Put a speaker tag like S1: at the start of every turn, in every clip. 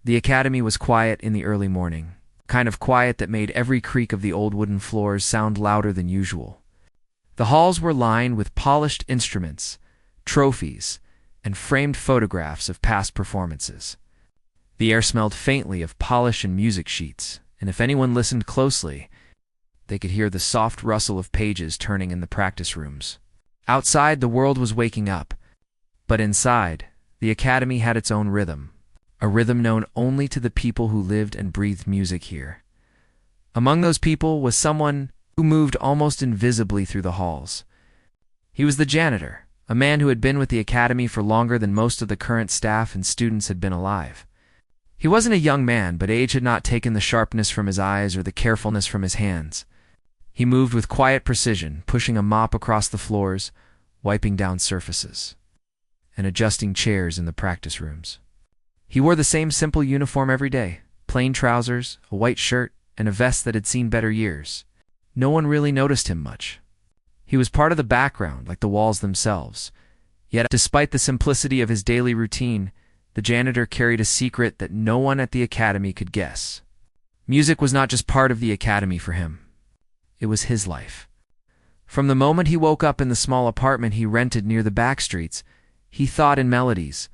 S1: The academy was quiet in the early morning, kind of quiet that made every creak of the old wooden floors sound louder than usual. The halls were lined with polished instruments, trophies, and framed photographs of past performances. The air smelled faintly of polish and music sheets, and if anyone listened closely, they could hear the soft rustle of pages turning in the practice rooms. Outside, the world was waking up, but inside, the academy had its own rhythm, a rhythm known only to the people who lived and breathed music here. Among those people was someone who moved almost invisibly through the halls. He was the janitor, a man who had been with the academy for longer than most of the current staff and students had been alive. He wasn't a young man, but age had not taken the sharpness from his eyes or the carefulness from his hands. He moved with quiet precision, pushing a mop across the floors, wiping down surfaces, and adjusting chairs in the practice rooms. He wore the same simple uniform every day, plain trousers, a white shirt, and a vest that had seen better years. No one really noticed him much. He was part of the background, like the walls themselves. Yet, despite the simplicity of his daily routine, the janitor carried a secret that no one at the academy could guess. Music was not just part of the academy for him. It was his life. From the moment he woke up in the small apartment he rented near the back streets, he thought in melodies.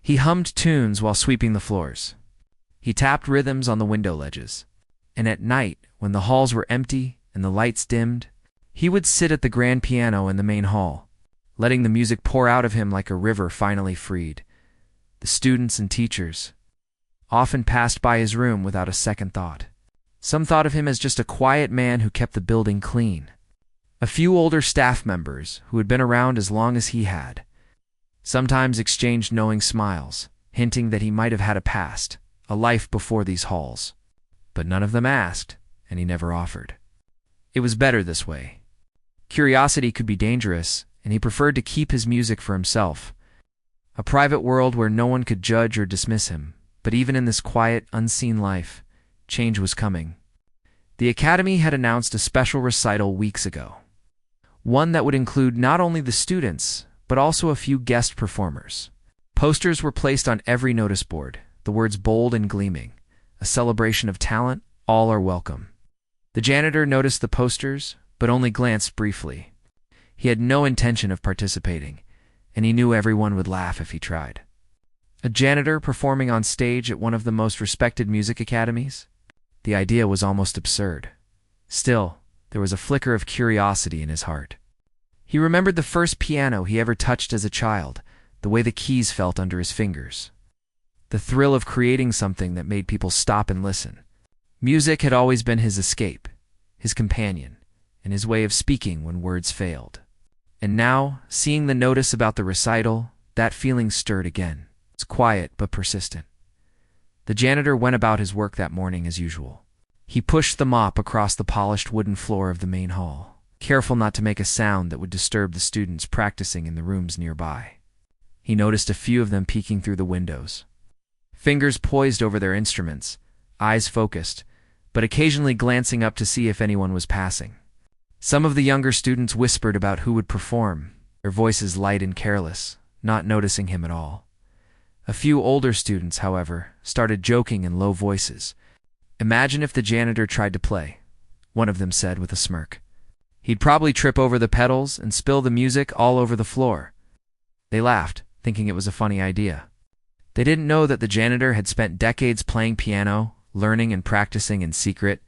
S1: He hummed tunes while sweeping the floors. He tapped rhythms on the window ledges. And at night, when the halls were empty and the lights dimmed, he would sit at the grand piano in the main hall, letting the music pour out of him like a river finally freed. The students and teachers often passed by his room without a second thought. Some thought of him as just a quiet man who kept the building clean. A few older staff members, who had been around as long as he had, sometimes exchanged knowing smiles, hinting that he might have had a past, a life before these halls. But none of them asked, and he never offered. It was better this way. Curiosity could be dangerous, and he preferred to keep his music for himself. A private world where no one could judge or dismiss him. But even in this quiet, unseen life, change was coming. The academy had announced a special recital weeks ago. One that would include not only the students, but also a few guest performers. Posters were placed on every notice board, the words bold and gleaming. A celebration of talent, all are welcome. The janitor noticed the posters, but only glanced briefly. He had no intention of participating, and he knew everyone would laugh if he tried. A janitor performing on stage at one of the most respected music academies? The idea was almost absurd. Still, there was a flicker of curiosity in his heart. He remembered the first piano he ever touched as a child, the way the keys felt under his fingers. The thrill of creating something that made people stop and listen. Music had always been his escape, his companion, and his way of speaking when words failed. And now, seeing the notice about the recital, that feeling stirred again. It's quiet but persistent. The janitor went about his work that morning as usual. He pushed the mop across the polished wooden floor of the main hall, careful not to make a sound that would disturb the students practicing in the rooms nearby. He noticed a few of them peeking through the windows. Fingers poised over their instruments, eyes focused, but occasionally glancing up to see if anyone was passing. Some of the younger students whispered about who would perform, their voices light and careless, not noticing him at all. A few older students, however, started joking in low voices. "Imagine if the janitor tried to play," one of them said with a smirk. "He'd probably trip over the pedals and spill the music all over the floor." They laughed, thinking it was a funny idea. They didn't know that the janitor had spent decades playing piano, learning and practicing in secret,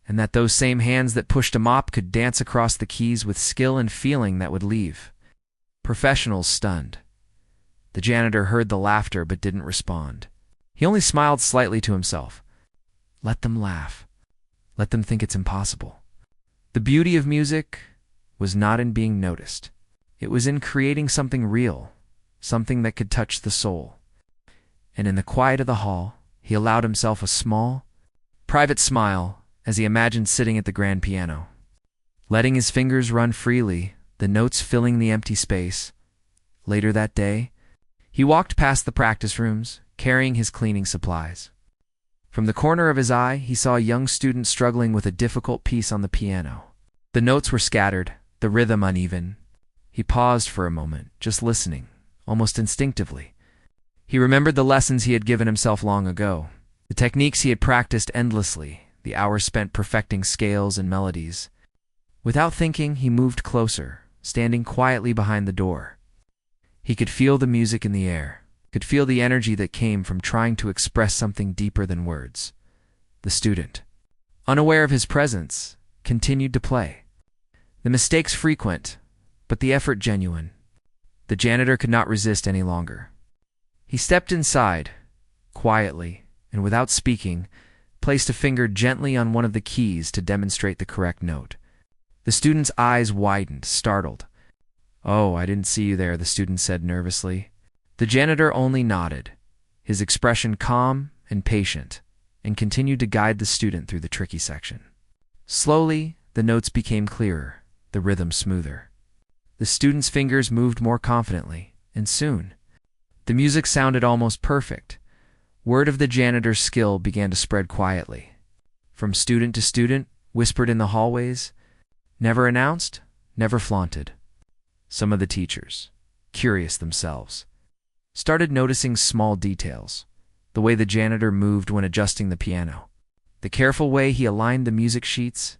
S1: and that those same hands that pushed a mop could dance across the keys with skill and feeling that would leave professionals stunned. The janitor heard the laughter but didn't respond. He only smiled slightly to himself. Let them laugh. Let them think it's impossible. The beauty of music was not in being noticed. It was in creating something real, something that could touch the soul. And in the quiet of the hall, he allowed himself a small, private smile as he imagined sitting at the grand piano, letting his fingers run freely, the notes filling the empty space. Later that day, he walked past the practice rooms, carrying his cleaning supplies. From the corner of his eye, he saw a young student struggling with a difficult piece on the piano. The notes were scattered, the rhythm uneven. He paused for a moment, just listening, almost instinctively. He remembered the lessons he had given himself long ago, the techniques he had practiced endlessly, the hours spent perfecting scales and melodies. Without thinking, he moved closer, standing quietly behind the door. He could feel the music in the air, could feel the energy that came from trying to express something deeper than words. The student, unaware of his presence, continued to play. The mistakes frequent, but the effort genuine. The janitor could not resist any longer. He stepped inside, quietly, and without speaking, placed a finger gently on one of the keys to demonstrate the correct note. The student's eyes widened, startled. "Oh, I didn't see you there," the student said nervously. The janitor only nodded, his expression calm and patient, and continued to guide the student through the tricky section. Slowly, the notes became clearer, the rhythm smoother. The student's fingers moved more confidently, and soon, the music sounded almost perfect. Word of the janitor's skill began to spread quietly. From student to student, whispered in the hallways, never announced, never flaunted. Some of the teachers, curious themselves, started noticing small details, the way the janitor moved when adjusting the piano, the careful way he aligned the music sheets,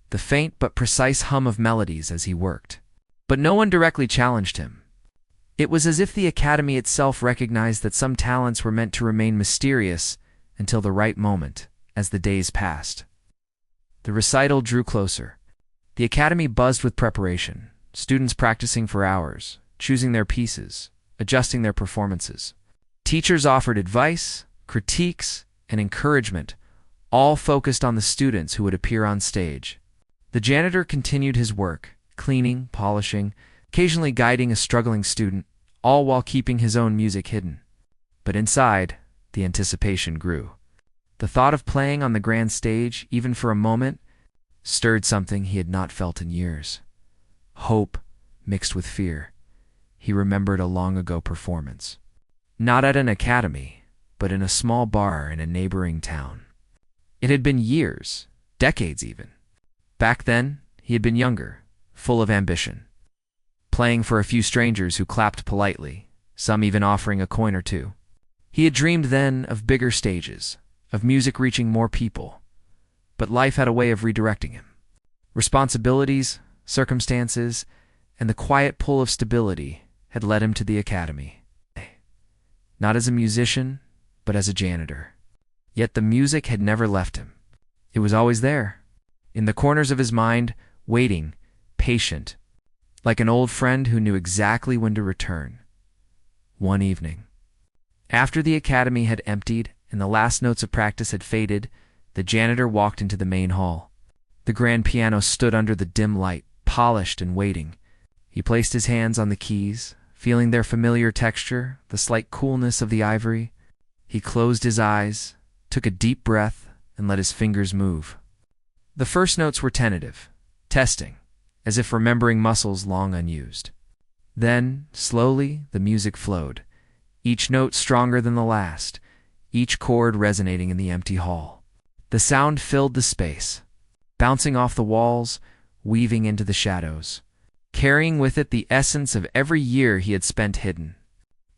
S1: the faint but precise hum of melodies as he worked. But no one directly challenged him. It was as if the academy itself recognized that some talents were meant to remain mysterious until the right moment, as the days passed. The recital drew closer. The academy buzzed with preparation, students practicing for hours, choosing their pieces, adjusting their performances. Teachers offered advice, critiques, and encouragement, all focused on the students who would appear on stage. The janitor continued his work, cleaning, polishing, occasionally guiding a struggling student, all while keeping his own music hidden. But inside, the anticipation grew. The thought of playing on the grand stage, even for a moment, stirred something he had not felt in years. Hope mixed with fear. He remembered a long-ago performance. Not at an academy, but in a small bar in a neighboring town. It had been years, decades even. Back then, he had been younger, full of ambition, playing for a few strangers who clapped politely, some even offering a coin or two. He had dreamed then of bigger stages, of music reaching more people, but life had a way of redirecting him. Responsibilities, circumstances, and the quiet pull of stability had led him to the academy. Not as a musician, but as a janitor. Yet the music had never left him. It was always there, in the corners of his mind, waiting, patient, like an old friend who knew exactly when to return. One evening, after the academy had emptied and the last notes of practice had faded, the janitor walked into the main hall. The grand piano stood under the dim light, polished and waiting. He placed his hands on the keys, feeling their familiar texture, the slight coolness of the ivory. He closed his eyes, took a deep breath, and let his fingers move. The first notes were tentative, testing, as if remembering muscles long unused. Then, slowly, the music flowed, each note stronger than the last, each chord resonating in the empty hall. The sound filled the space, bouncing off the walls, weaving into the shadows, carrying with it the essence of every year he had spent hidden,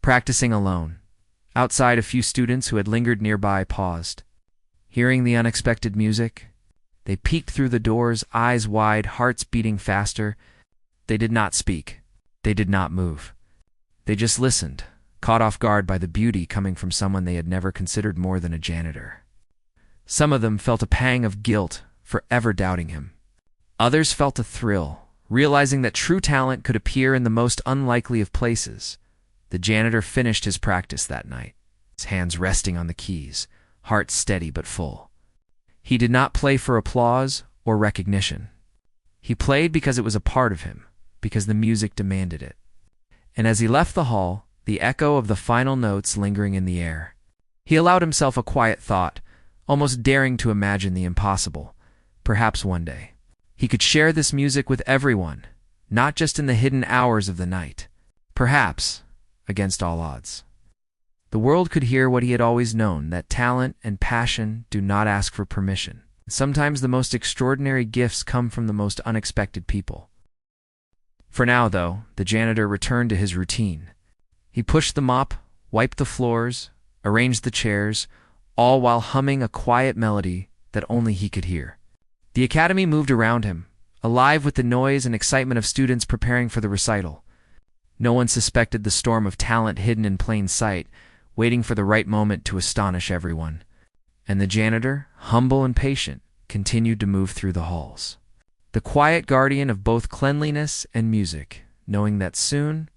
S1: practicing alone. Outside, a few students who had lingered nearby paused. Hearing the unexpected music, they peeked through the doors, eyes wide, hearts beating faster. They did not speak. They did not move. They just listened, caught off guard by the beauty coming from someone they had never considered more than a janitor. Some of them felt a pang of guilt for ever doubting him. Others felt a thrill, realizing that true talent could appear in the most unlikely of places. The janitor finished his practice that night, his hands resting on the keys, heart steady but full. He did not play for applause or recognition. He played because it was a part of him, because the music demanded it. And as he left the hall, the echo of the final notes lingering in the air, he allowed himself a quiet thought, almost daring to imagine the impossible. Perhaps one day, he could share this music with everyone, not just in the hidden hours of the night. Perhaps, against all odds, the world could hear what he had always known, that talent and passion do not ask for permission. Sometimes the most extraordinary gifts come from the most unexpected people. For now, though, the janitor returned to his routine. He pushed the mop, wiped the floors, arranged the chairs, all while humming a quiet melody that only he could hear. The academy moved around him, alive with the noise and excitement of students preparing for the recital. No one suspected the storm of talent hidden in plain sight, waiting for the right moment to astonish everyone. And the janitor, humble and patient, continued to move through the halls, the quiet guardian of both cleanliness and music, knowing that soon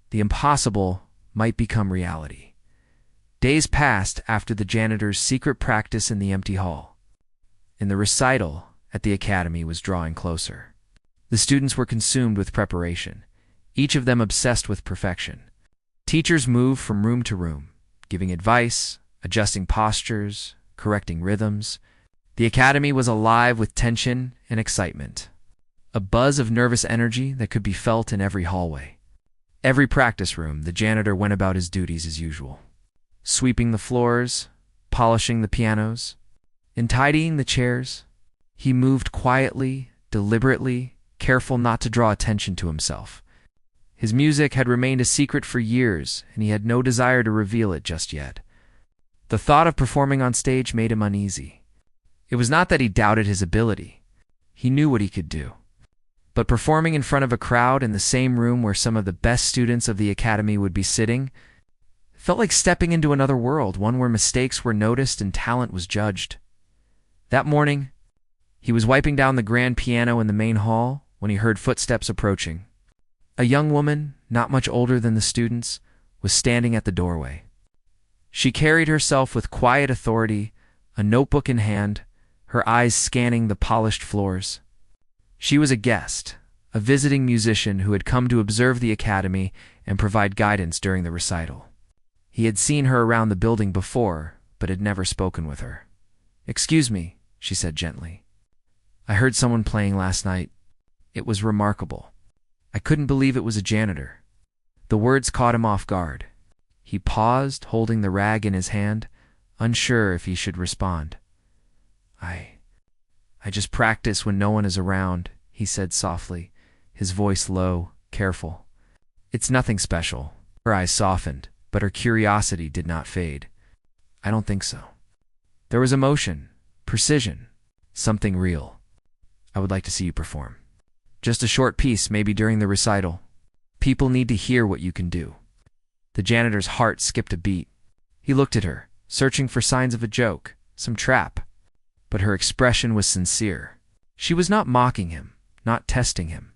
S1: the impossible might become reality. Days passed after the janitor's secret practice in the empty hall, and the recital at the academy was drawing closer. The students were consumed with preparation, each of them obsessed with perfection. Teachers moved from room to room, giving advice, adjusting postures, correcting rhythms. The academy was alive with tension and excitement, a buzz of nervous energy that could be felt in every hallway. Every practice room, the janitor went about his duties as usual, sweeping the floors, polishing the pianos, and tidying the chairs. He moved quietly, deliberately, careful not to draw attention to himself. His music had remained a secret for years, and he had no desire to reveal it just yet. The thought of performing on stage made him uneasy. It was not that he doubted his ability. He knew what he could do. But performing in front of a crowd in the same room where some of the best students of the academy would be sitting felt like stepping into another world, one where mistakes were noticed and talent was judged. That morning, he was wiping down the grand piano in the main hall when he heard footsteps approaching. A young woman, not much older than the students, was standing at the doorway. She carried herself with quiet authority, a notebook in hand, her eyes scanning the polished floors. She was a guest, a visiting musician who had come to observe the academy and provide guidance during the recital. He had seen her around the building before, but had never spoken with her. "Excuse me," she said gently. "I heard someone playing last night. It was remarkable. I couldn't believe it was a janitor." The words caught him off guard. He paused, holding the rag in his hand, unsure if he should respond. I just practice when no one is around," he said softly, his voice low, careful. "It's nothing special." Her eyes softened, but her curiosity did not fade. "I don't think so." There was emotion, precision, something real. "I would like to see you perform. Just a short piece, maybe during the recital. People need to hear what you can do." The janitor's heart skipped a beat. He looked at her, searching for signs of a joke, some trap. But her expression was sincere. She was not mocking him, not testing him.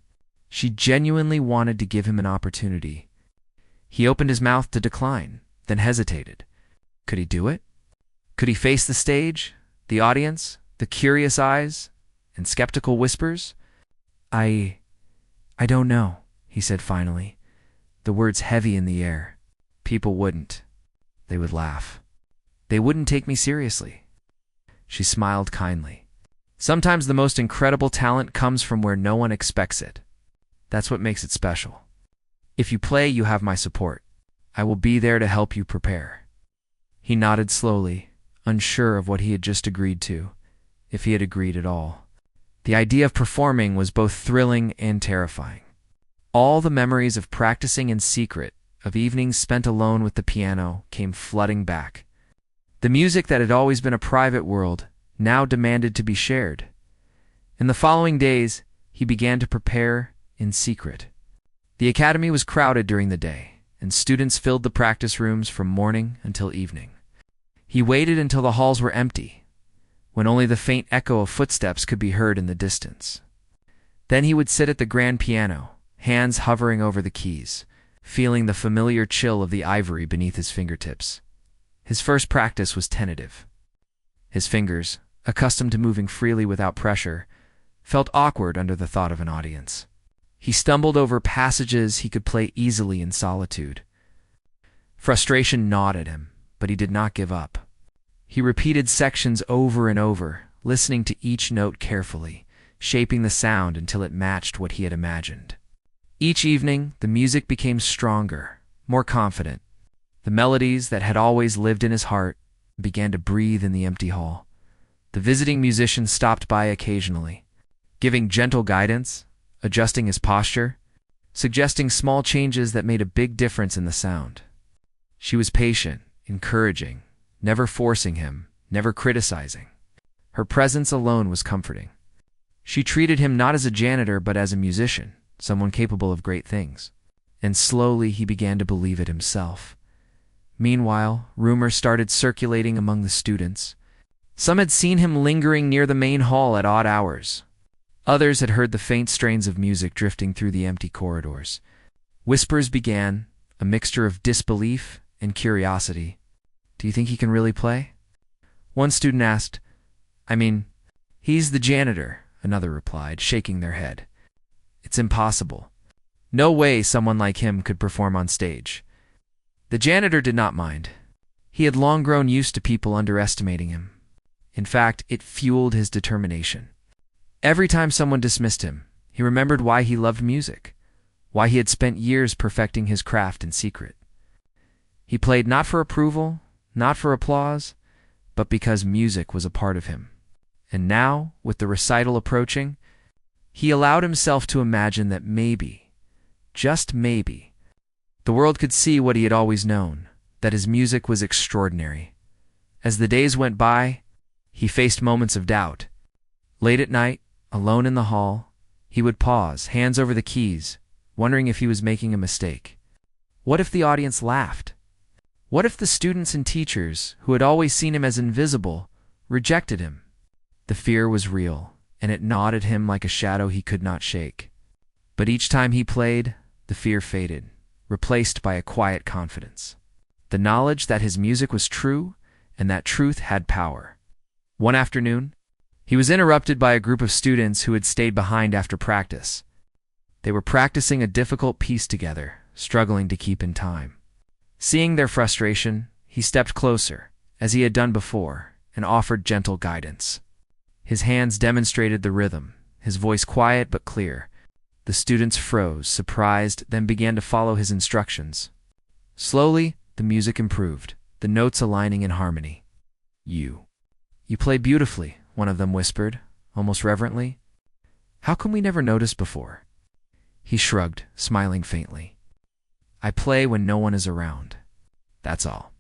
S1: She genuinely wanted to give him an opportunity. He opened his mouth to decline, then hesitated. Could he do it? Could he face the stage, the audience, the curious eyes, and skeptical whispers? I don't know," he said finally, the words heavy in the air. "People wouldn't. They would laugh. They wouldn't take me seriously." She smiled kindly. "Sometimes the most incredible talent comes from where no one expects it. That's what makes it special. If you play, you have my support. I will be there to help you prepare." He nodded slowly, unsure of what he had just agreed to, if he had agreed at all. The idea of performing was both thrilling and terrifying. All the memories of practicing in secret, of evenings spent alone with the piano, came flooding back. The music that had always been a private world now demanded to be shared. In the following days, he began to prepare in secret. The academy was crowded during the day, and students filled the practice rooms from morning until evening. He waited until the halls were empty, when only the faint echo of footsteps could be heard in the distance. Then he would sit at the grand piano, hands hovering over the keys, feeling the familiar chill of the ivory beneath his fingertips. His first practice was tentative. His fingers, accustomed to moving freely without pressure, felt awkward under the thought of an audience. He stumbled over passages he could play easily in solitude. Frustration gnawed at him, but he did not give up. He repeated sections over and over, listening to each note carefully, shaping the sound until it matched what he had imagined. Each evening, the music became stronger, more confident. The melodies that had always lived in his heart began to breathe in the empty hall. The visiting musician stopped by occasionally, giving gentle guidance, adjusting his posture, suggesting small changes that made a big difference in the sound. She was patient, encouraging, never forcing him, never criticizing. Her presence alone was comforting. She treated him not as a janitor but as a musician, someone capable of great things. And slowly he began to believe it himself. Meanwhile, rumors started circulating among the students. Some had seen him lingering near the main hall at odd hours. Others had heard the faint strains of music drifting through the empty corridors. Whispers began, a mixture of disbelief and curiosity. "Do you think he can really play?" One student asked. He's the janitor," another replied, shaking their head. "It's impossible. No way someone like him could perform on stage." The janitor did not mind. He had long grown used to people underestimating him. In fact, it fueled his determination. Every time someone dismissed him, he remembered why he loved music, why he had spent years perfecting his craft in secret. He played not for approval, not for applause, but because music was a part of him. And now, with the recital approaching, he allowed himself to imagine that maybe, just maybe, the world could see what he had always known, that his music was extraordinary. As the days went by, he faced moments of doubt. Late at night, alone in the hall, he would pause, hands over the keys, wondering if he was making a mistake. What if the audience laughed? What if the students and teachers, who had always seen him as invisible, rejected him? The fear was real, and it gnawed at him like a shadow he could not shake. But each time he played, the fear faded, replaced by a quiet confidence. The knowledge that his music was true, and that truth had power. One afternoon, he was interrupted by a group of students who had stayed behind after practice. They were practicing a difficult piece together, struggling to keep in time. Seeing their frustration, he stepped closer, as he had done before, and offered gentle guidance. His hands demonstrated the rhythm, his voice quiet but clear. The students froze, surprised, then began to follow his instructions. Slowly, the music improved, the notes aligning in harmony. You play beautifully," one of them whispered, almost reverently. "How come we never noticed before?" He shrugged, smiling faintly. "I play when no one is around. That's all."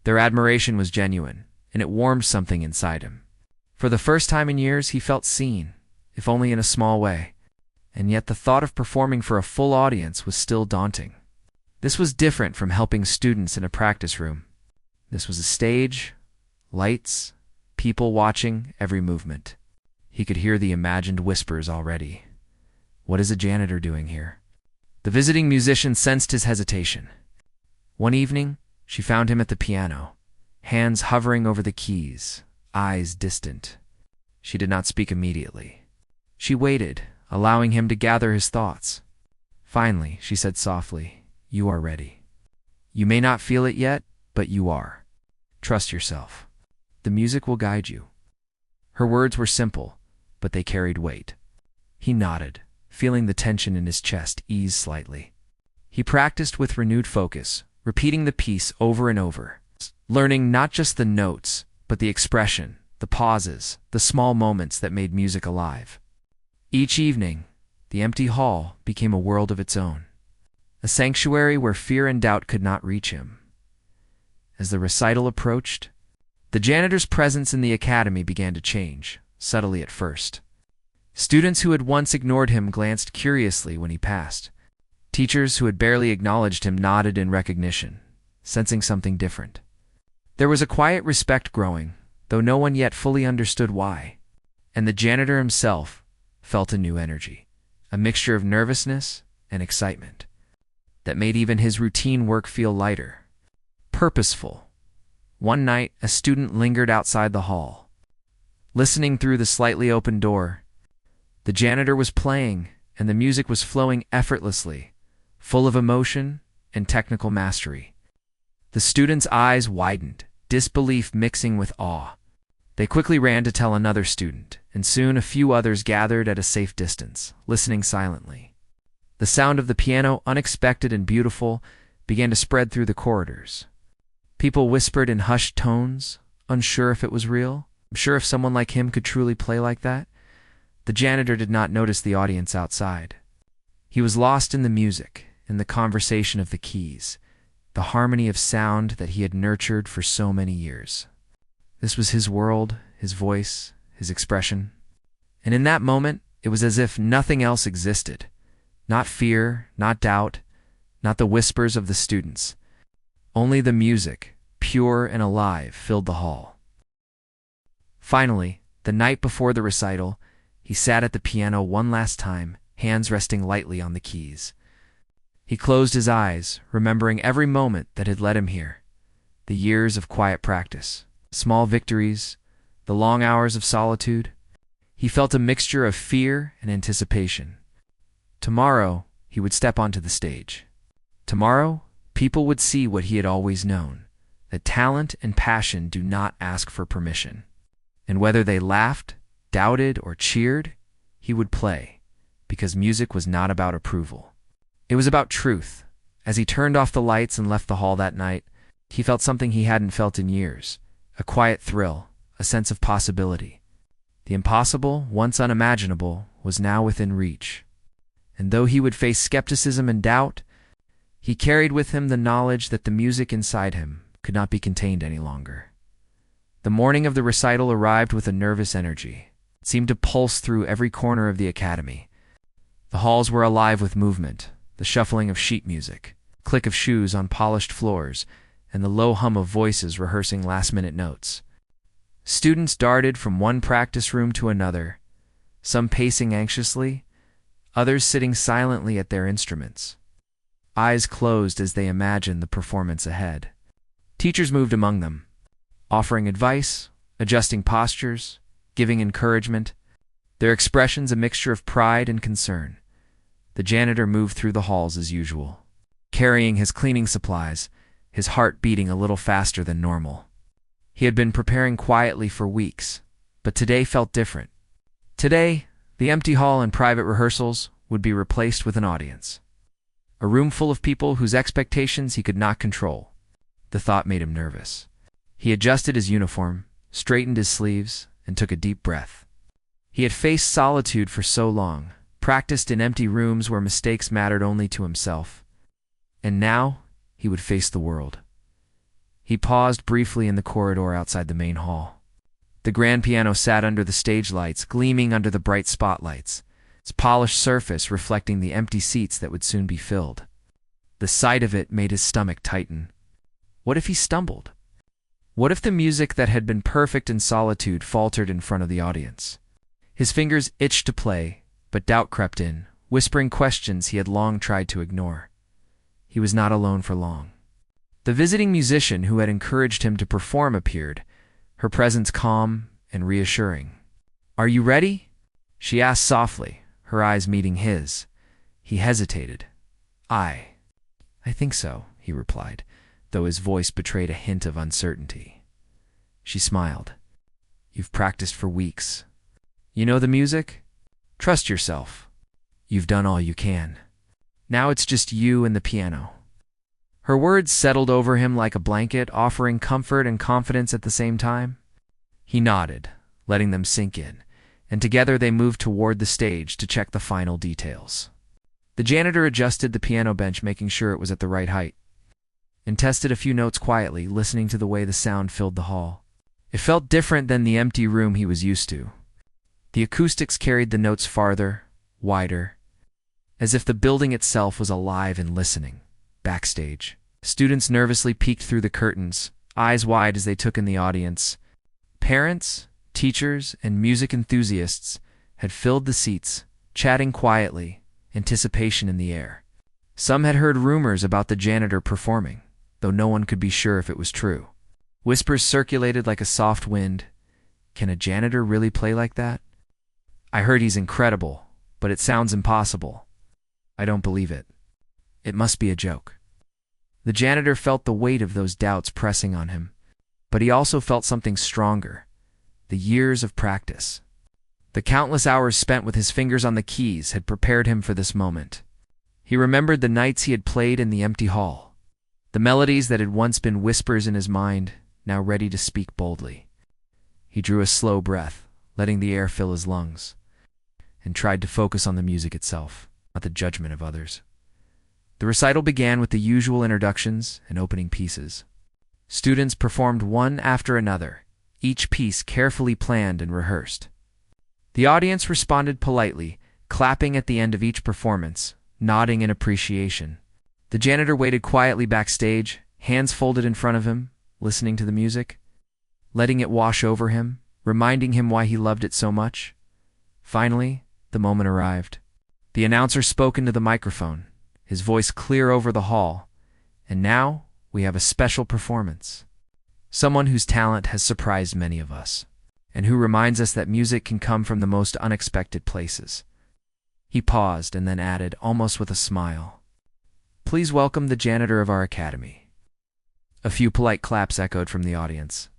S1: Their admiration was genuine, and it warmed something inside him. For the first time in years, he felt seen, if only in a small way. And yet the thought of performing for a full audience was still daunting. This was different from helping students in a practice room. This was a stage, lights, people watching every movement. He could hear the imagined whispers already. What is a janitor doing here? The visiting musician sensed his hesitation. One evening, she found him at the piano, hands hovering over the keys, eyes distant. She did not speak immediately. She waited, allowing him to gather his thoughts. Finally, she said softly, "You are ready. You may not feel it yet, but you are. Trust yourself. The music will guide you." Her words were simple, but they carried weight. He nodded, feeling the tension in his chest ease slightly. He practiced with renewed focus, repeating the piece over and over, learning not just the notes, but the expression, the pauses, the small moments that made music alive. Each evening, the empty hall became a world of its own, a sanctuary where fear and doubt could not reach him. As the recital approached, the janitor's presence in the academy began to change, subtly at first. Students who had once ignored him glanced curiously when he passed. Teachers who had barely acknowledged him nodded in recognition, sensing something different. There was a quiet respect growing, though no one yet fully understood why. And the janitor himself felt a new energy, a mixture of nervousness and excitement, that made even his routine work feel lighter, purposeful. One night, a student lingered outside the hall. Listening through the slightly open door, the janitor was playing, and the music was flowing effortlessly, full of emotion and technical mastery. The student's eyes widened, disbelief mixing with awe. They quickly ran to tell another student, and soon a few others gathered at a safe distance, listening silently. The sound of the piano, unexpected and beautiful, began to spread through the corridors. People whispered in hushed tones, unsure if it was real, unsure if someone like him could truly play like that. The janitor did not notice the audience outside. He was lost in the music, in the conversation of the keys, the harmony of sound that he had nurtured for so many years. This was his world, his voice, his expression. And in that moment, it was as if nothing else existed. Not fear, not doubt, not the whispers of the students. Only the music, pure and alive, filled the hall. Finally, the night before the recital, he sat at the piano one last time, hands resting lightly on the keys. He closed his eyes, remembering every moment that had led him here. The years of quiet practice, small victories, the long hours of solitude. He felt a mixture of fear and anticipation. Tomorrow, he would step onto the stage. Tomorrow, people would see what he had always known, that talent and passion do not ask for permission. And whether they laughed, doubted, or cheered, he would play, because music was not about approval. It was about truth. As he turned off the lights and left the hall that night, he felt something he hadn't felt in years, a quiet thrill, a sense of possibility. The impossible, once unimaginable, was now within reach. And though he would face skepticism and doubt, he carried with him the knowledge that the music inside him could not be contained any longer. The morning of the recital arrived with a nervous energy. It seemed to pulse through every corner of the academy. The halls were alive with movement, the shuffling of sheet music, click of shoes on polished floors, and the low hum of voices rehearsing last-minute notes. Students darted from one practice room to another, some pacing anxiously, others sitting silently at their instruments, eyes closed as they imagined the performance ahead. Teachers moved among them, offering advice, adjusting postures, giving encouragement, their expressions a mixture of pride and concern. The janitor moved through the halls as usual, carrying his cleaning supplies, his heart beating a little faster than normal. He had been preparing quietly for weeks, but today felt different. Today, the empty hall and private rehearsals would be replaced with an audience. A room full of people whose expectations he could not control. The thought made him nervous. He adjusted his uniform, straightened his sleeves, and took a deep breath. He had faced solitude for so long, practiced in empty rooms where mistakes mattered only to himself. And now, he would face the world. He paused briefly in the corridor outside the main hall. The grand piano sat under the stage lights, gleaming under the bright spotlights, its polished surface reflecting the empty seats that would soon be filled. The sight of it made his stomach tighten. What if he stumbled? What if the music that had been perfect in solitude faltered in front of the audience? His fingers itched to play, but doubt crept in, whispering questions he had long tried to ignore. He was not alone for long. The visiting musician who had encouraged him to perform appeared, her presence calm and reassuring. "Are you ready?" she asked softly, her eyes meeting his. He hesitated. I think so," he replied, though his voice betrayed a hint of uncertainty. She smiled. "You've practiced for weeks. You know the music? Trust yourself. You've done all you can. Now it's just you and the piano." Her words settled over him like a blanket, offering comfort and confidence at the same time. He nodded, letting them sink in, and together they moved toward the stage to check the final details. The janitor adjusted the piano bench, making sure it was at the right height, and tested a few notes quietly, listening to the way the sound filled the hall. It felt different than the empty room he was used to. The acoustics carried the notes farther, wider, as if the building itself was alive and listening. Backstage, students nervously peeked through the curtains, eyes wide as they took in the audience. Parents, teachers, and music enthusiasts had filled the seats, chatting quietly, anticipation in the air. Some had heard rumors about the janitor performing, though no one could be sure if it was true. Whispers circulated like a soft wind. "Can a janitor really play like that? I heard he's incredible, but it sounds impossible. I don't believe it. It must be a joke." The janitor felt the weight of those doubts pressing on him, but he also felt something stronger: the years of practice. The countless hours spent with his fingers on the keys had prepared him for this moment. He remembered the nights he had played in the empty hall, the melodies that had once been whispers in his mind, now ready to speak boldly. He drew a slow breath, letting the air fill his lungs, and tried to focus on the music itself, not the judgment of others. The recital began with the usual introductions and opening pieces. Students performed one after another, each piece carefully planned and rehearsed. The audience responded politely, clapping at the end of each performance, nodding in appreciation. The janitor waited quietly backstage, hands folded in front of him, listening to the music, letting it wash over him, reminding him why he loved it so much. Finally, the moment arrived. The announcer spoke into the microphone, his voice clear over the hall, and now we have a special performance. Someone whose talent has surprised many of us, and who reminds us that music can come from the most unexpected places. He paused and then added, almost with a smile, "Please welcome the janitor of our academy." A few polite claps echoed from the audience.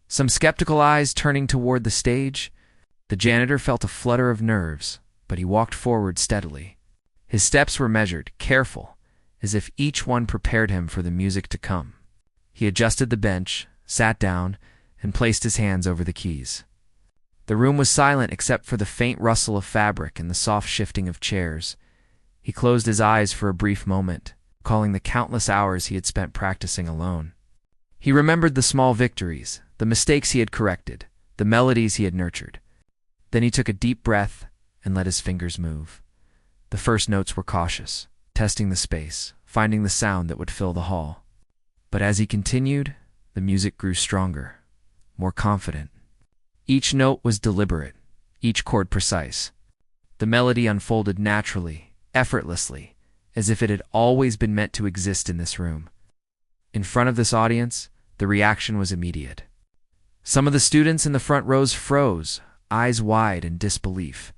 S1: Some skeptical eyes turning toward the stage. The janitor felt a flutter of nerves, but he walked forward steadily. His steps were measured, careful, as if each one prepared him for the music to come. He adjusted the bench, sat down, and placed his hands over the keys. The room was silent except for the faint rustle of fabric and the soft shifting of chairs. He closed his eyes for a brief moment, recalling the countless hours he had spent practicing alone. He remembered the small victories, the mistakes he had corrected, the melodies he had nurtured. Then he took a deep breath and let his fingers move. The first notes were cautious, testing the space, finding the sound that would fill the hall. But as he continued, the music grew stronger, more confident. Each note was deliberate, each chord precise. The melody unfolded naturally, effortlessly, as if it had always been meant to exist in this room. In front of this audience, the reaction was immediate. Some of the students in the front rows froze, eyes wide in disbelief.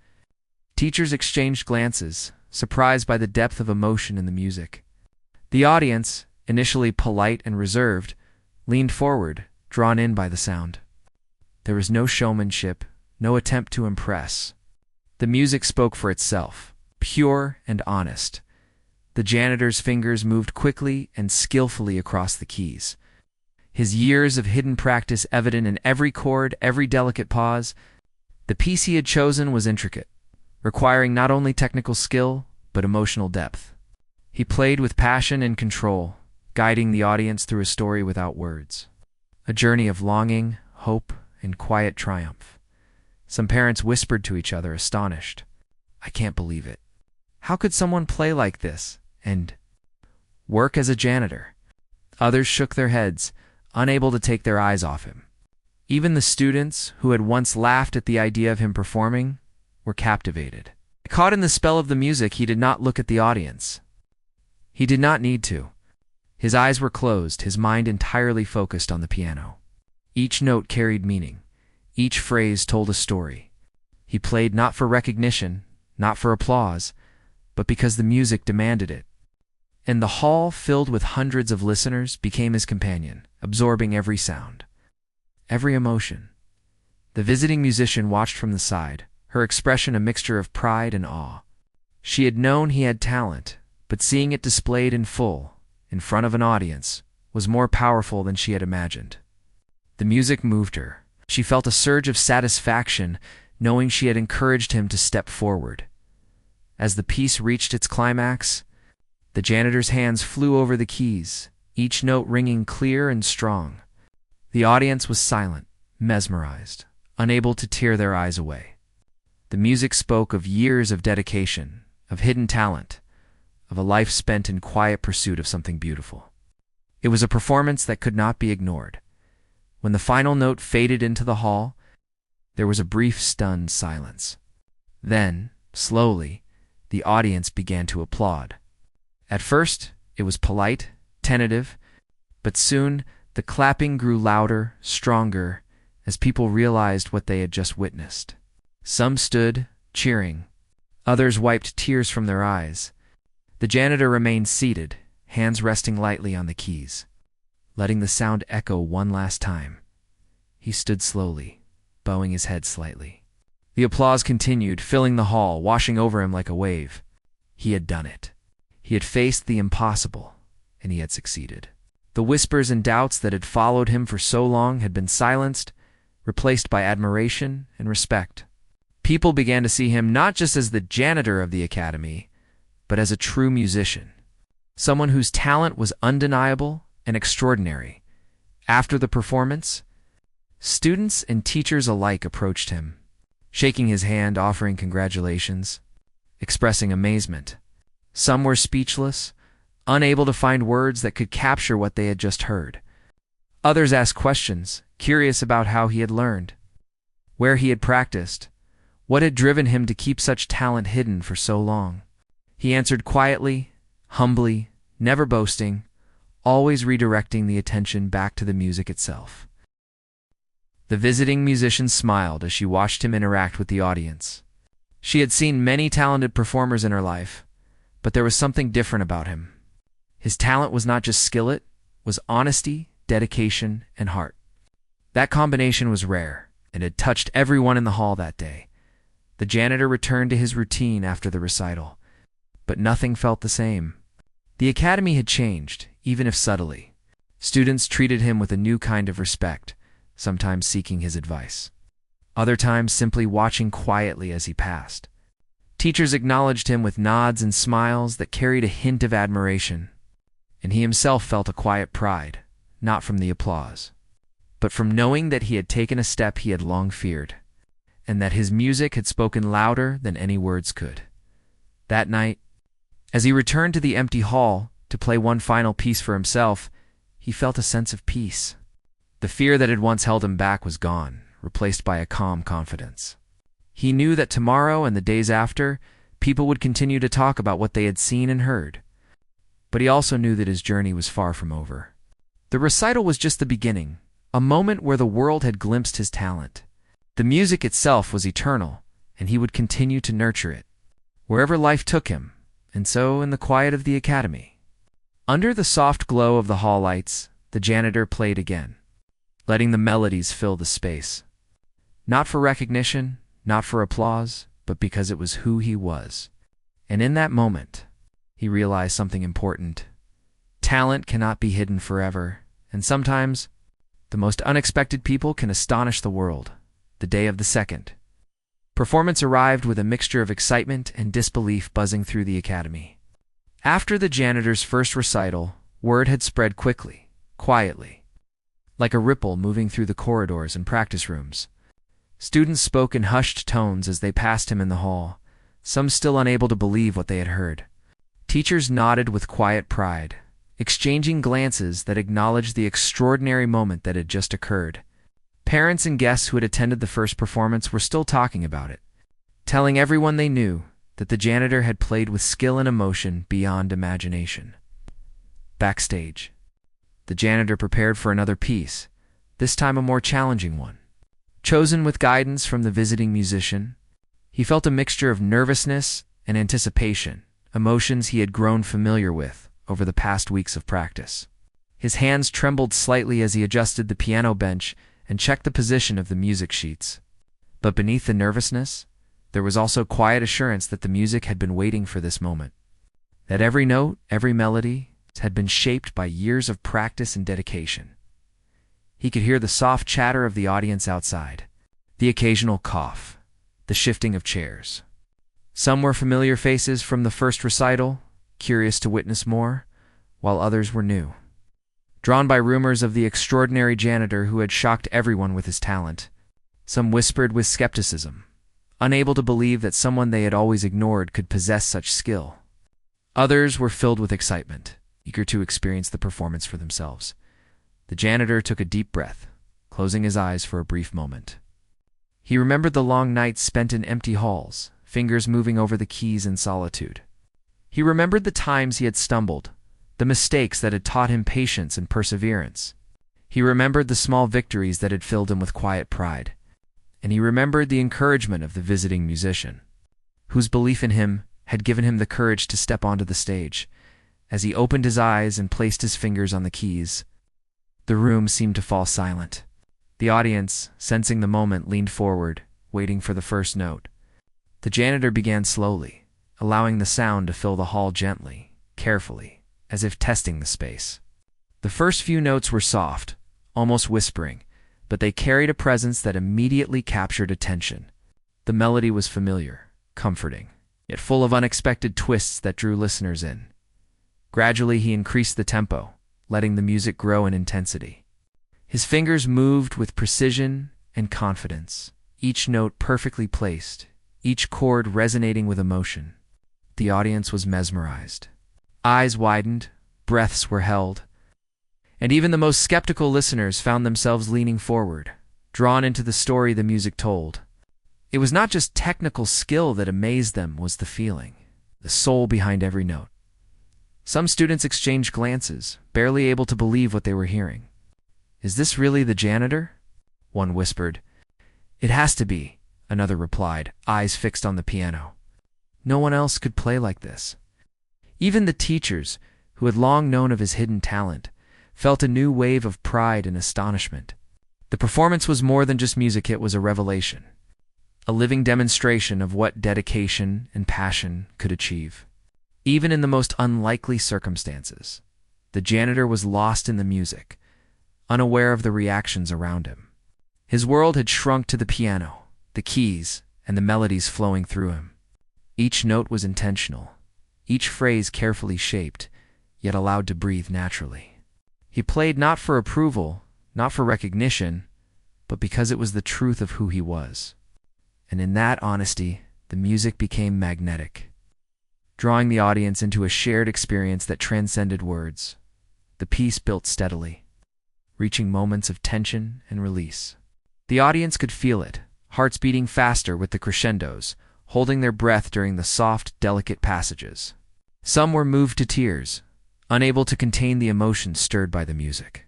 S1: Teachers exchanged glances, surprised by the depth of emotion in the music. The audience, initially polite and reserved, leaned forward, drawn in by the sound. There was no showmanship, no attempt to impress. The music spoke for itself, pure and honest. The janitor's fingers moved quickly and skillfully across the keys. His years of hidden practice evident in every chord, every delicate pause. The piece he had chosen was intricate, requiring not only technical skill, but emotional depth. He played with passion and control, guiding the audience through a story without words. A journey of longing, hope, and quiet triumph. Some parents whispered to each other, astonished, "I can't believe it. How could someone play like this and work as a janitor?" Others shook their heads, unable to take their eyes off him. Even the students, who had once laughed at the idea of him performing, were captivated. Caught in the spell of the music, he did not look at the audience. He did not need to. His eyes were closed, his mind entirely focused on the piano. Each note carried meaning. Each phrase told a story. He played not for recognition, not for applause, but because the music demanded it. And the hall, filled with hundreds of listeners, became his companion, absorbing every sound, every emotion. The visiting musician watched from the side, her expression a mixture of pride and awe. She had known he had talent, but seeing it displayed in full, in front of an audience, was more powerful than she had imagined. The music moved her. She felt a surge of satisfaction, knowing she had encouraged him to step forward. As the piece reached its climax, the janitor's hands flew over the keys, each note ringing clear and strong. The audience was silent, mesmerized, unable to tear their eyes away. The music spoke of years of dedication, of hidden talent, of a life spent in quiet pursuit of something beautiful. It was a performance that could not be ignored. When the final note faded into the hall, there was a brief, stunned silence. Then, slowly, the audience began to applaud. At first, it was polite, tentative, but soon the clapping grew louder, stronger, as people realized what they had just witnessed. Some stood, cheering. Others wiped tears from their eyes. The janitor remained seated, hands resting lightly on the keys, letting the sound echo one last time. He stood slowly, bowing his head slightly. The applause continued, filling the hall, washing over him like a wave. He had done it. He had faced the impossible, and he had succeeded. The whispers and doubts that had followed him for so long had been silenced, replaced by admiration and respect. People began to see him not just as the janitor of the academy, but as a true musician, someone whose talent was undeniable and extraordinary. After the performance, students and teachers alike approached him, shaking his hand, offering congratulations, expressing amazement. Some were speechless, unable to find words that could capture what they had just heard. Others asked questions, curious about how he had learned, where he had practiced, what had driven him to keep such talent hidden for so long. He answered quietly, humbly, never boasting, always redirecting the attention back to the music itself. The visiting musician smiled as she watched him interact with the audience. She had seen many talented performers in her life, but there was something different about him. His talent was not just skill, it was honesty, dedication, and heart. That combination was rare, and had touched everyone in the hall that day. The janitor returned to his routine after the recital, but nothing felt the same. The academy had changed, even if subtly. Students treated him with a new kind of respect, sometimes seeking his advice, other times simply watching quietly as he passed. Teachers acknowledged him with nods and smiles that carried a hint of admiration, and he himself felt a quiet pride, not from the applause, but from knowing that he had taken a step he had long feared, and that his music had spoken louder than any words could. That night, as he returned to the empty hall to play one final piece for himself, he felt a sense of peace. The fear that had once held him back was gone, replaced by a calm confidence. He knew that tomorrow and the days after, people would continue to talk about what they had seen and heard. But he also knew that his journey was far from over. The recital was just the beginning, a moment where the world had glimpsed his talent. The music itself was eternal, and he would continue to nurture it, wherever life took him, and so in the quiet of the academy. Under the soft glow of the hall lights, the janitor played again, letting the melodies fill the space. Not for recognition, not for applause, but because it was who he was. And in that moment, he realized something important. Talent cannot be hidden forever, and sometimes, the most unexpected people can astonish the world. The day of the second performance arrived with a mixture of excitement and disbelief buzzing through the academy. After the janitor's first recital, word had spread quickly, quietly, like a ripple moving through the corridors and practice rooms. Students spoke in hushed tones as they passed him in the hall, some still unable to believe what they had heard. Teachers nodded with quiet pride, exchanging glances that acknowledged the extraordinary moment that had just occurred. Parents and guests who had attended the first performance were still talking about it, telling everyone they knew that the janitor had played with skill and emotion beyond imagination. Backstage, the janitor prepared for another piece, this time a more challenging one. Chosen with guidance from the visiting musician, he felt a mixture of nervousness and anticipation, emotions he had grown familiar with over the past weeks of practice. His hands trembled slightly as he adjusted the piano bench and checked the position of the music sheets. But beneath the nervousness, there was also quiet assurance that the music had been waiting for this moment, that every note, every melody, had been shaped by years of practice and dedication. He could hear the soft chatter of the audience outside, the occasional cough, the shifting of chairs. Some were familiar faces from the first recital, curious to witness more, while others were new, drawn by rumors of the extraordinary janitor who had shocked everyone with his talent. Some whispered with skepticism, unable to believe that someone they had always ignored could possess such skill. Others were filled with excitement, eager to experience the performance for themselves. The janitor took a deep breath, closing his eyes for a brief moment. He remembered the long nights spent in empty halls, fingers moving over the keys in solitude. He remembered the times he had stumbled, the mistakes that had taught him patience and perseverance. He remembered the small victories that had filled him with quiet pride. And he remembered the encouragement of the visiting musician, whose belief in him had given him the courage to step onto the stage. As he opened his eyes and placed his fingers on the keys, the room seemed to fall silent. The audience, sensing the moment, leaned forward, waiting for the first note. The janitor began slowly, allowing the sound to fill the hall gently, carefully, as if testing the space. The first few notes were soft, almost whispering, but they carried a presence that immediately captured attention. The melody was familiar, comforting, yet full of unexpected twists that drew listeners in. Gradually, he increased the tempo, letting the music grow in intensity. His fingers moved with precision and confidence, each note perfectly placed, each chord resonating with emotion. The audience was mesmerized. Eyes widened, breaths were held, and even the most skeptical listeners found themselves leaning forward, drawn into the story the music told. It was not just technical skill that amazed them, was the feeling, the soul behind every note. Some students exchanged glances, barely able to believe what they were hearing. "Is this really the janitor?" one whispered. "It has to be," another replied, eyes fixed on the piano. No one else could play like this. Even the teachers, who had long known of his hidden talent, felt a new wave of pride and astonishment. The performance was more than just music, it was a revelation, a living demonstration of what dedication and passion could achieve. Even in the most unlikely circumstances, the janitor was lost in the music, unaware of the reactions around him. His world had shrunk to the piano, the keys, and the melodies flowing through him. Each note was intentional, each phrase carefully shaped, yet allowed to breathe naturally. He played not for approval, not for recognition, but because it was the truth of who he was. And in that honesty, the music became magnetic, drawing the audience into a shared experience that transcended words. The piece built steadily, reaching moments of tension and release. The audience could feel it, hearts beating faster with the crescendos, holding their breath during the soft, delicate passages. Some were moved to tears, unable to contain the emotion stirred by the music.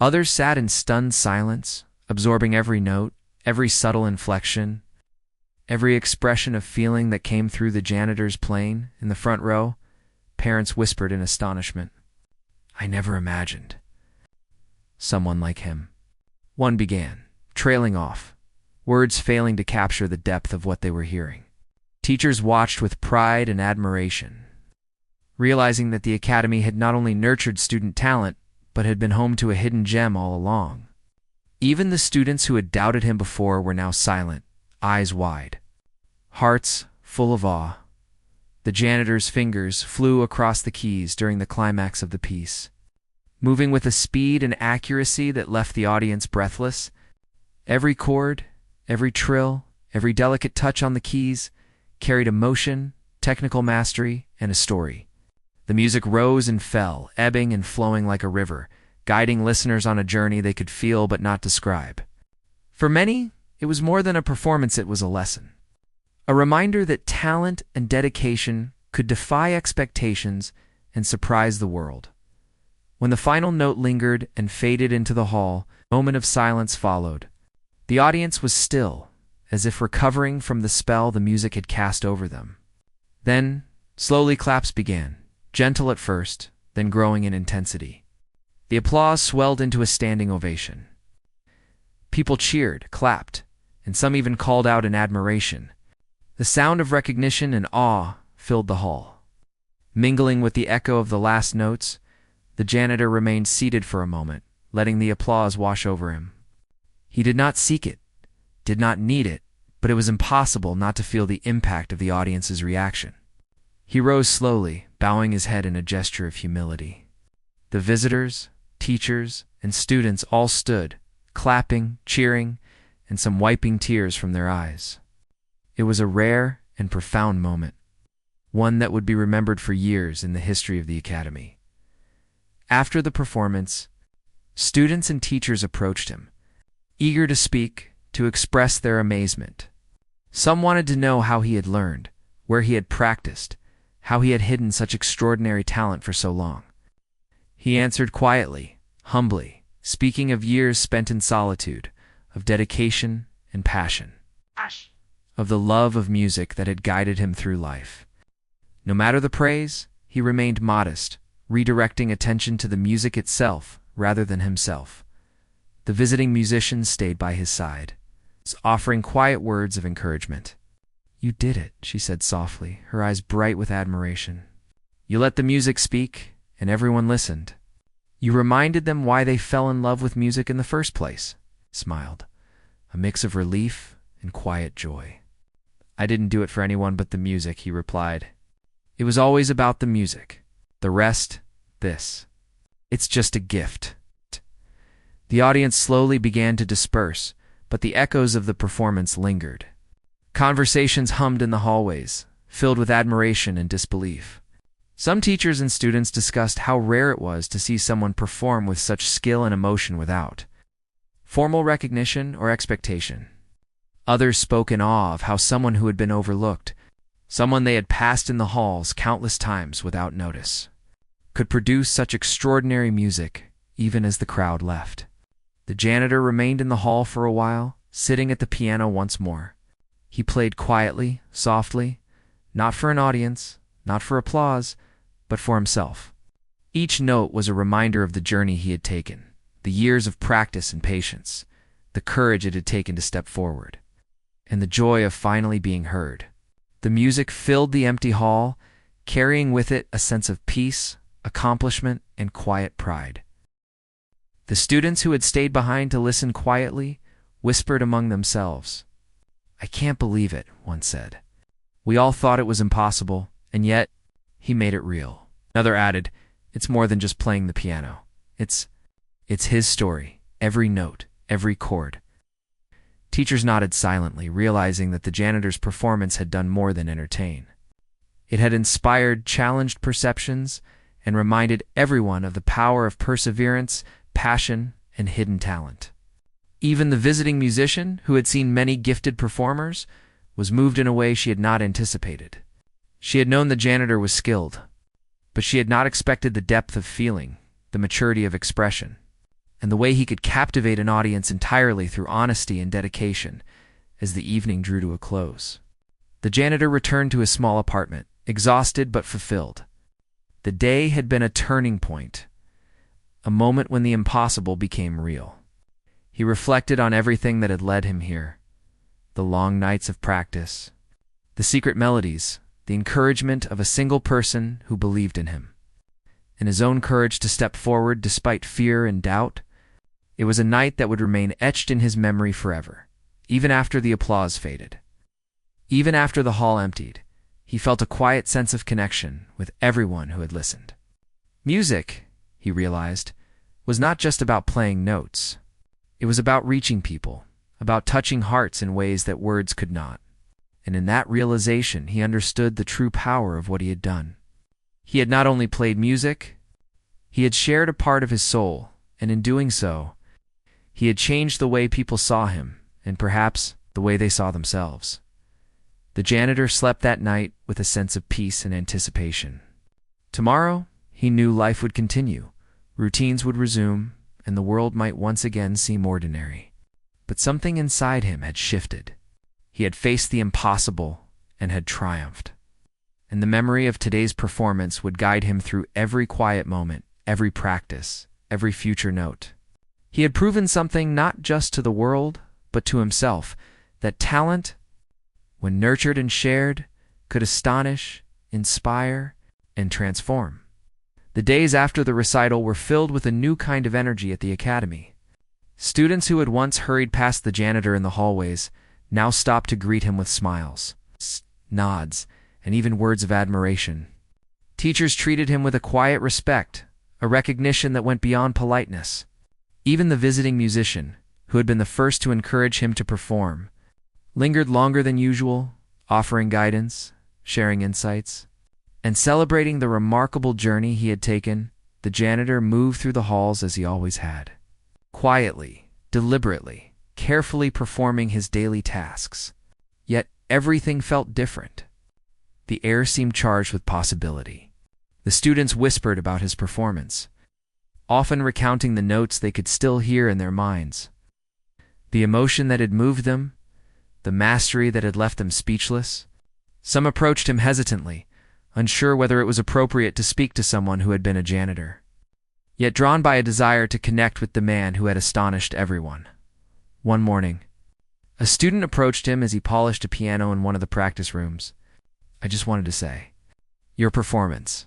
S1: Others sat in stunned silence, absorbing every note, every subtle inflection, every expression of feeling that came through the janitor's playing. In the front row, parents whispered in astonishment, "I never imagined someone like him." One began, trailing off, words failing to capture the depth of what they were hearing. Teachers watched with pride and admiration, realizing that the academy had not only nurtured student talent, but had been home to a hidden gem all along. Even the students who had doubted him before were now silent, eyes wide, hearts full of awe. The janitor's fingers flew across the keys during the climax of the piece, moving with a speed and accuracy that left the audience breathless. Every chord, every trill, every delicate touch on the keys carried emotion, technical mastery, and a story. The music rose and fell, ebbing and flowing like a river, guiding listeners on a journey they could feel but not describe. For many, it was more than a performance, it was a lesson. A reminder that talent and dedication could defy expectations and surprise the world. When the final note lingered and faded into the hall, a moment of silence followed. The audience was still, as if recovering from the spell the music had cast over them. Then, slowly claps began, gentle at first, then growing in intensity. The applause swelled into a standing ovation. People cheered, clapped, and some even called out in admiration. The sound of recognition and awe filled the hall. Mingling with the echo of the last notes, the janitor remained seated for a moment, letting the applause wash over him. He did not seek it, did not need it, but it was impossible not to feel the impact of the audience's reaction. He rose slowly, bowing his head in a gesture of humility. The visitors, teachers, and students all stood, clapping, cheering, and some wiping tears from their eyes. It was a rare and profound moment, one that would be remembered for years in the history of the academy. After the performance, students and teachers approached him, eager to speak, to express their amazement. Some wanted to know how he had learned, where he had practiced, how he had hidden such extraordinary talent for so long. He answered quietly, humbly, speaking of years spent in solitude, of dedication and passion, of the love of music that had guided him through life. No matter the praise, he remained modest, redirecting attention to the music itself rather than himself. The visiting musicians stayed by his side, offering quiet words of encouragement. "You did it," she said softly, her eyes bright with admiration. "You let the music speak, and everyone listened. You reminded them why they fell in love with music in the first place," smiled, a mix of relief and quiet joy. "I didn't do it for anyone but the music," he replied. "It was always about the music. The rest, this. It's just a gift. The audience slowly began to disperse, but the echoes of the performance lingered. Conversations hummed in the hallways, filled with admiration and disbelief. Some teachers and students discussed how rare it was to see someone perform with such skill and emotion without formal recognition or expectation. Others spoke in awe of how someone who had been overlooked, someone they had passed in the halls countless times without notice, could produce such extraordinary music even as the crowd left. The janitor remained in the hall for a while, sitting at the piano once more. He played quietly, softly, not for an audience, not for applause, but for himself. Each note was a reminder of the journey he had taken, the years of practice and patience, the courage it had taken to step forward, and the joy of finally being heard. The music filled the empty hall, carrying with it a sense of peace, accomplishment, and quiet pride. The students who had stayed behind to listen quietly whispered among themselves. "I can't believe it," one said. "We all thought it was impossible, and yet he made it real." Another added, "It's more than just playing the piano. It's his story, every note, every chord." Teachers nodded silently, realizing that the janitor's performance had done more than entertain. It had inspired challenged perceptions and reminded everyone of the power of perseverance, passion, and hidden talent. Even the visiting musician, who had seen many gifted performers, was moved in a way she had not anticipated. She had known the janitor was skilled, but she had not expected the depth of feeling, the maturity of expression, and the way he could captivate an audience entirely through honesty and dedication as the evening drew to a close. The janitor returned to his small apartment, exhausted but fulfilled. The day had been a turning point, a moment when the impossible became real. He reflected on everything that had led him here, the long nights of practice, the secret melodies, the encouragement of a single person who believed in him, and his own courage to step forward despite fear and doubt. It was a night that would remain etched in his memory forever, even after the applause faded. Even after the hall emptied, he felt a quiet sense of connection with everyone who had listened. Music, he realized, was not just about playing notes. It was about reaching people, about touching hearts in ways that words could not. And in that realization, he understood the true power of what he had done. He had not only played music, he had shared a part of his soul, and in doing so, he had changed the way people saw him, and perhaps the way they saw themselves. The janitor slept that night with a sense of peace and anticipation. Tomorrow, he knew life would continue, routines would resume, and the world might once again seem ordinary. But something inside him had shifted. He had faced the impossible and had triumphed. And the memory of today's performance would guide him through every quiet moment, every practice, every future note. He had proven something not just to the world, but to himself, that talent, when nurtured and shared, could astonish, inspire, and transform. The days after the recital were filled with a new kind of energy at the academy. Students who had once hurried past the janitor in the hallways now stopped to greet him with smiles, nods, and even words of admiration. Teachers treated him with a quiet respect, a recognition that went beyond politeness. Even the visiting musician, who had been the first to encourage him to perform, lingered longer than usual, offering guidance, sharing insights, and celebrating the remarkable journey he had taken. The janitor moved through the halls as he always had, quietly, deliberately, carefully performing his daily tasks. Yet everything felt different. The air seemed charged with possibility. The students whispered about his performance, often recounting the notes they could still hear in their minds. The emotion that had moved them, the mastery that had left them speechless. Some approached him hesitantly, unsure whether it was appropriate to speak to someone who had been a janitor, yet drawn by a desire to connect with the man who had astonished everyone. One morning, a student approached him as he polished a piano in one of the practice rooms. "I just wanted to say, your performance,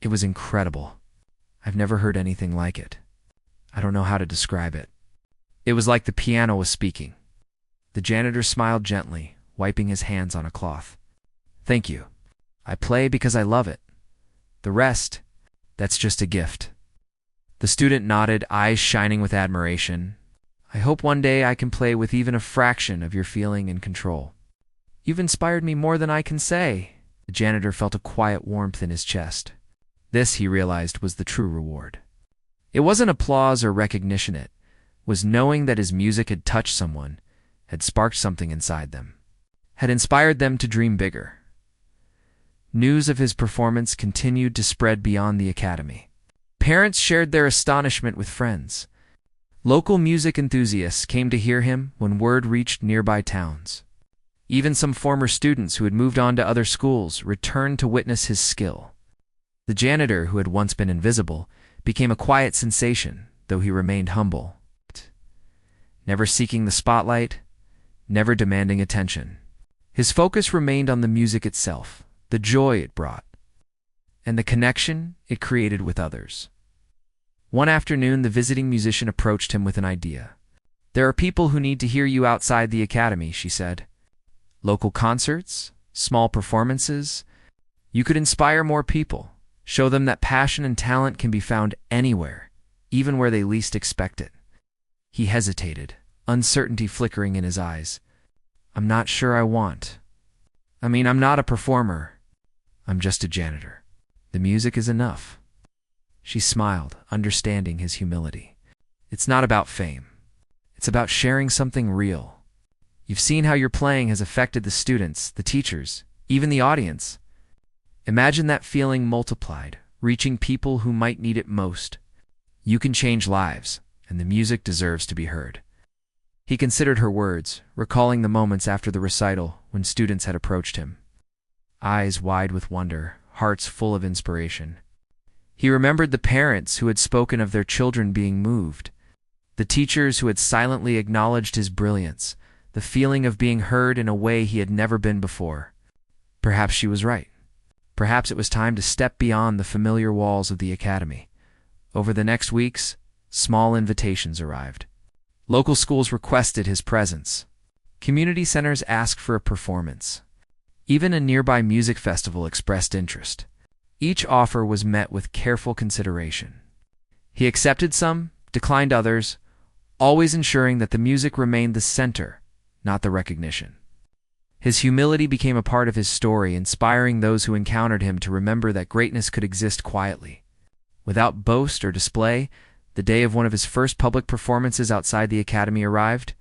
S1: it was incredible. I've never heard anything like it. I don't know how to describe it." It was like the piano was speaking. The janitor smiled gently, wiping his hands on a cloth. "Thank you. I play because I love it. The rest, That's just a gift. The student nodded, eyes shining with admiration. I hope one day I can play with even a fraction of your feeling and control. You've inspired me more than I can say. The janitor felt a quiet warmth in his chest. This, he realized, was the true reward. It wasn't applause or recognition, it was knowing that his music had touched someone, had sparked something inside them, had inspired them to dream bigger. News of his performance continued to spread beyond the academy. Parents shared their astonishment with friends. Local music enthusiasts came to hear him when word reached nearby towns. Even some former students who had moved on to other schools returned to witness his skill. The janitor, who had once been invisible, became a quiet sensation, though he remained humble. Never seeking the spotlight, never demanding attention. His focus remained on the music itself, the joy it brought, and the connection it created with others. One afternoon, the visiting musician approached him with an idea. There are people who need to hear you outside the academy, she said. Local concerts, small performances. You could inspire more people, show them that passion and talent can be found anywhere, even where they least expect it. He hesitated, uncertainty flickering in his eyes. I'm not sure I want. I'm not a performer. I'm just a janitor. The music is enough. She smiled, understanding his humility. It's not about fame. It's about sharing something real. You've seen how your playing has affected the students, the teachers, even the audience. Imagine that feeling multiplied, reaching people who might need it most. You can change lives, and the music deserves to be heard. He considered her words, recalling the moments after the recital when students had approached him. Eyes wide with wonder, hearts full of inspiration. He remembered the parents who had spoken of their children being moved, the teachers who had silently acknowledged his brilliance, the feeling of being heard in a way he had never been before. Perhaps she was right. Perhaps it was time to step beyond the familiar walls of the academy. Over the next weeks, small invitations arrived. Local schools requested his presence. Community centers asked for a performance. Even a nearby music festival expressed interest. Each offer was met with careful consideration. He accepted some, declined others, always ensuring that the music remained the center, not the recognition. His humility became a part of his story, inspiring those who encountered him to remember that greatness could exist quietly. Without boast or display, the day of one of his first public performances outside the academy arrived.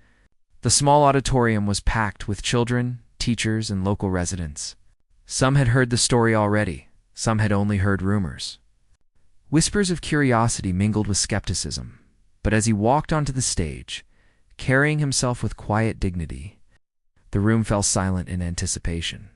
S1: The small auditorium was packed with children, teachers, and local residents. Some had heard the story already. Some had only heard rumors. Whispers of curiosity mingled with skepticism, but as he walked onto the stage, carrying himself with quiet dignity, the room fell silent in anticipation.